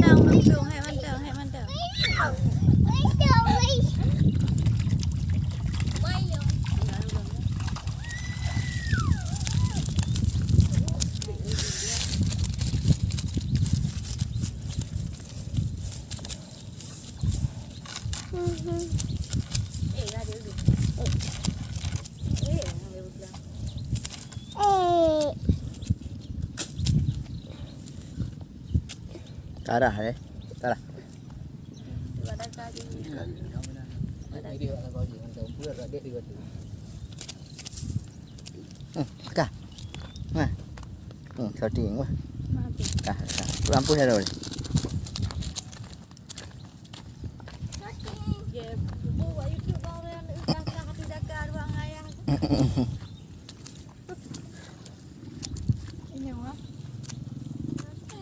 đang đường hay ăn đường hay ăn đường. Cá dah đấy, cá dah. Cá, nè, sao tiền quá, cá, lampu ya rồi.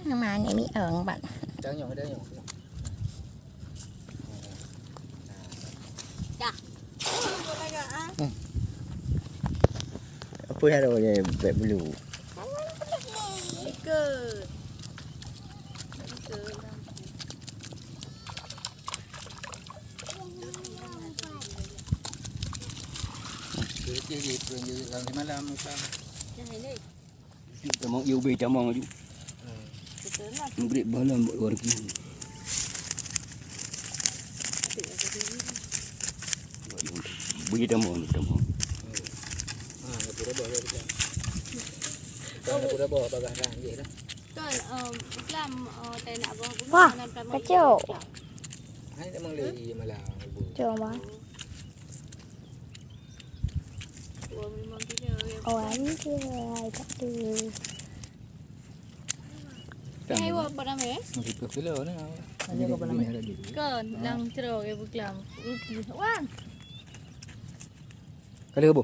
Mà này mới ẩn bạn. Trắng nhổ đây nhổ. Apa ya rồi về bulu. Jadi làm thì malam sao? Kita mau UB camang aja. Beri balam buat warga. Beri camang. Pura bawa bagaran vậy đó. Làm tay nạ vào cũng Wow, cá trổ. Hay nó mang lì mà là Trổ mà. Anh chưa ai bắt được. Hay quá pada me. masih kecil ni. Ada apa namanya? Kan lang cerok ya buklam. Wah. Kali apa?